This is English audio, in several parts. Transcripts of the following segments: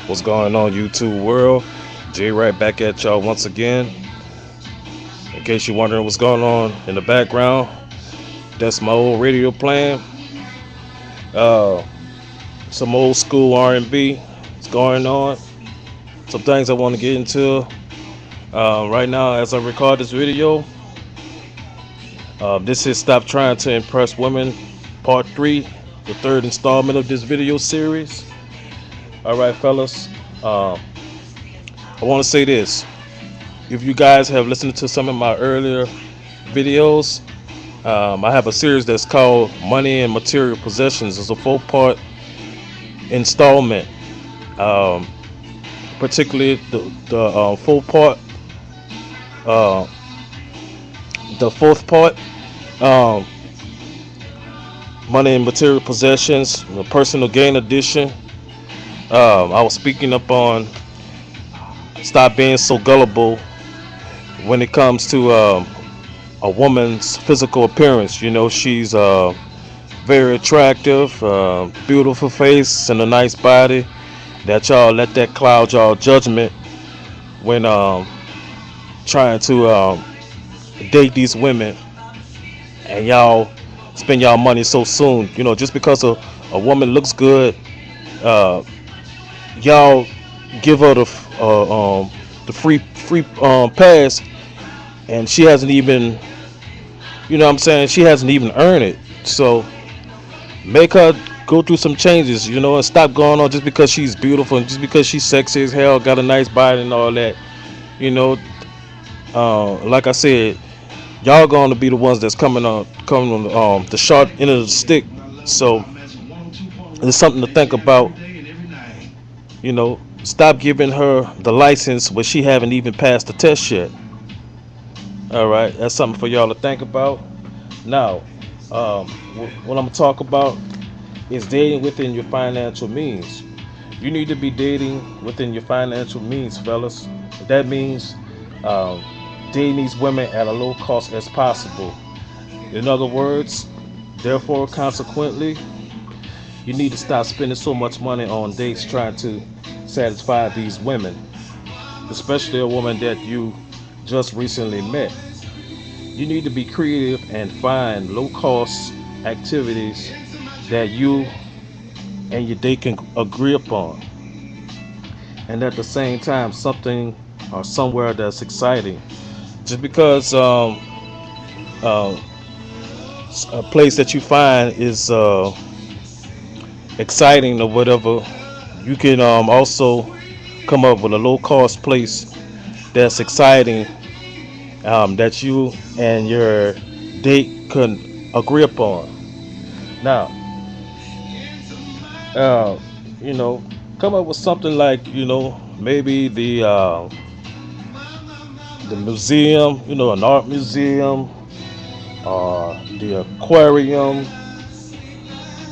What's going on, YouTube world? Jay right back at y'all once again. In case you're wondering what's going on in the background, that's my old radio playing. Uh, some old school R&B is going on. Some things I want to get into. Right now, as I record this video, this is Stop Trying to Impress Women, Part 3, the third installment of this video series. Alright, fellas. I want to say this. If you guys have listened to some of my earlier videos, I have a series that's called Money and Material Possessions. It's a 4-part installment. Um, Particularly the 4-part, uh, the fourth part, um, Money and Material Possessions, the Personal Gain Edition. I was speaking up on stop being so gullible when it comes to a woman's physical appearance. You know, she's very attractive, beautiful face, and a nice body. That y'all let that cloud y'all judgment when trying to date these women, and y'all spend y'all money so soon. You know, just because a woman looks good, uh, y'all give her the free pass, and she hasn't even, you know what I'm saying, she hasn't even earned it. So make her go through some changes, you know, and stop going on just because she's beautiful and just because she's sexy as hell, got a nice body and all that. You know, like I said, y'all going to be the ones that's coming on the sharp end of the stick. So it's something to think about. You know, stop giving her the license when she haven't even passed the test yet. All right, that's something for y'all to think about. Now, what I'm gonna talk about is dating within your financial means. You need to be dating within your financial means, fellas. That means um, dating these women at a low cost as possible. In other words, therefore, consequently, you need to stop spending so much money on dates trying to satisfy these women, especially a woman that you just recently met. You need to be creative and find low cost activities that you and your date can agree upon, and at the same time something or somewhere that's exciting. Just because uh, a place that you find is exciting or whatever, you can also come up with a low cost place that's exciting, that you and your date can agree upon. Now, uh, you know, come up with something like, you know, maybe the museum, you know, an art museum, or the aquarium,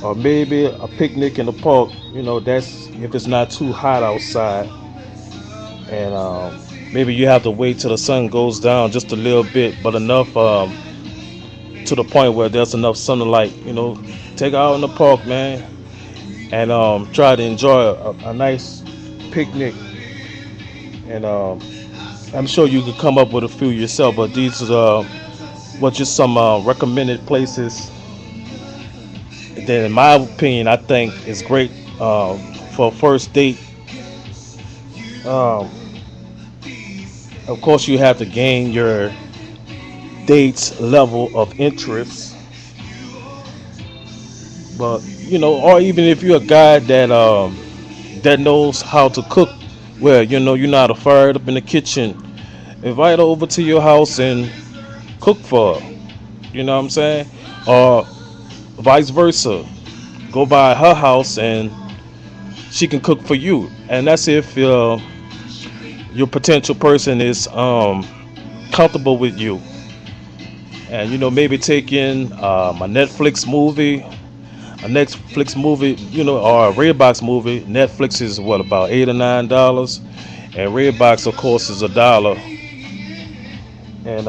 or maybe a picnic in the park. You know, that's if it's not too hot outside, and maybe you have to wait till the sun goes down just a little bit, but enough to the point where there's enough sunlight. You know, take her out in the park, man, and try to enjoy a nice picnic. And I'm sure you could come up with a few yourself, but these are what just some recommended places that, in my opinion, I think is great for a first date. Um, of course, you have to gain your date's level of interest, but you know, or even if you're a guy that knows how to cook, well, you know, you're not a fired up in the kitchen, invite her over to your house and cook for her. You know what I'm saying? Or vice versa. Go by her house and she can cook for you. And that's if your potential person is comfortable with you. And you know, maybe take in a Netflix movie, you know, or a Redbox movie. Netflix is what, about $8 or $9, and Redbox, of course, is $1. And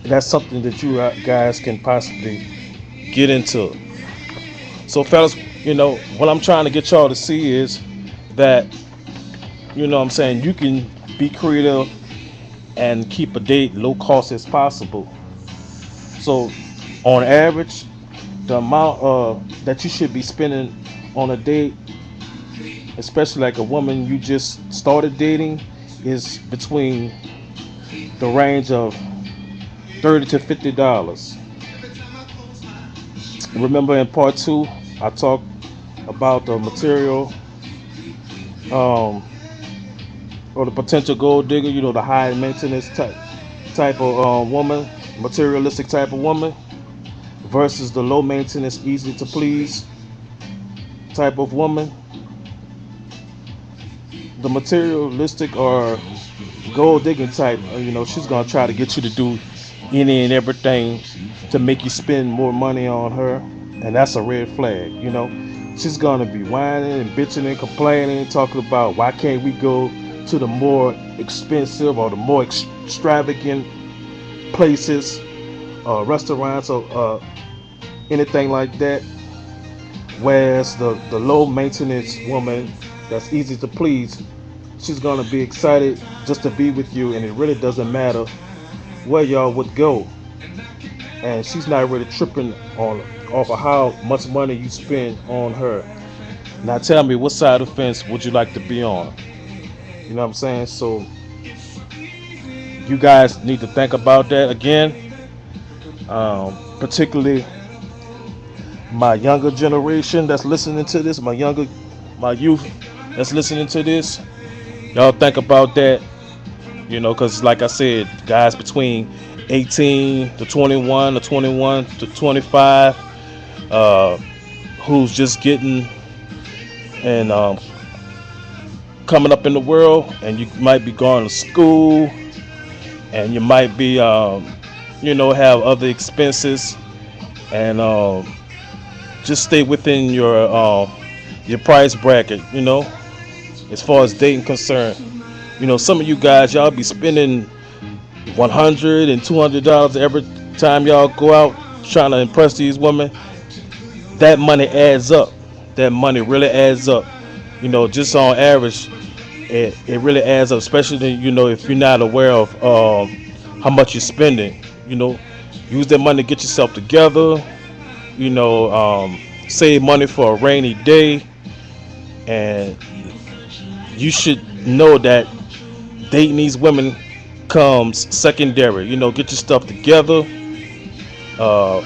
that's something that you guys can possibly get into. So, fellas, you know, what I'm trying to get y'all to see is that, you know what I'm saying, you can be creative and keep a date low cost as possible. So on average, the amount that you should be spending on a date, especially like a woman you just started dating, is between the range of $30 to $50. Remember in part two, I talked about the material, um, or the potential gold digger. You know, the high maintenance type of woman, materialistic type of woman, versus the low maintenance, easy to please type of woman. The materialistic or gold digging type, you know, she's gonna try to get you to do any and everything to make you spend more money on her, and that's a red flag. You know, she's gonna be whining and bitching and complaining, talking about why can't we go to the more expensive or the more extravagant places, restaurants, or anything like that. Whereas the low maintenance woman that's easy to please, she's gonna be excited just to be with you, and it really doesn't matter where y'all would go. And she's not really tripping on off of how much money you spend on her. Now tell me, what side of the fence would you like to be on? You know what I'm saying? So you guys need to think about that again. Particularly my younger generation that's listening to this, my youth that's listening to this. Y'all think about that, you know, because like I said, guys between 18 to 21 or 21 to 25, uh, who's just getting and coming up in the world, and you might be going to school, and you might be, you know, have other expenses, and just stay within your price bracket, you know, as far as dating concerned. You know, some of you guys, y'all be spending $100 and $200 every time y'all go out trying to impress these women. That money adds up. That money really adds up. You know, just on average, it really adds up, especially, you know, if you're not aware of how much you're spending. You know, use that money to get yourself together. You know, save money for a rainy day, and you should know that dating these women comes secondary. You know, get your stuff together,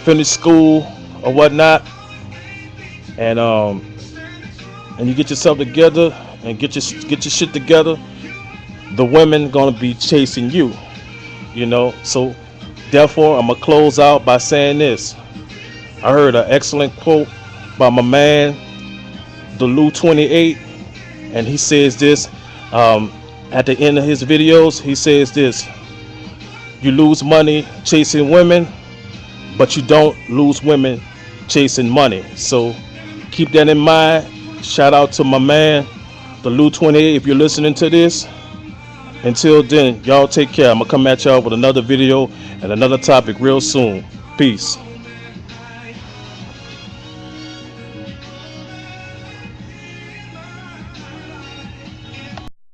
finish school or whatnot, and you get yourself together and get your shit together. The women gonna be chasing you. You know, so therefore I'm gonna close out by saying this. I heard an excellent quote by my man, the Lou 28, and he says this at the end of his videos. He says this: you lose money chasing women, but you don't lose women chasing money. So keep that in mind. Shout out to my man, the Lou 28, if you're listening to this. Until then, y'all take care. I'm gonna come at y'all with another video and another topic real soon. Peace.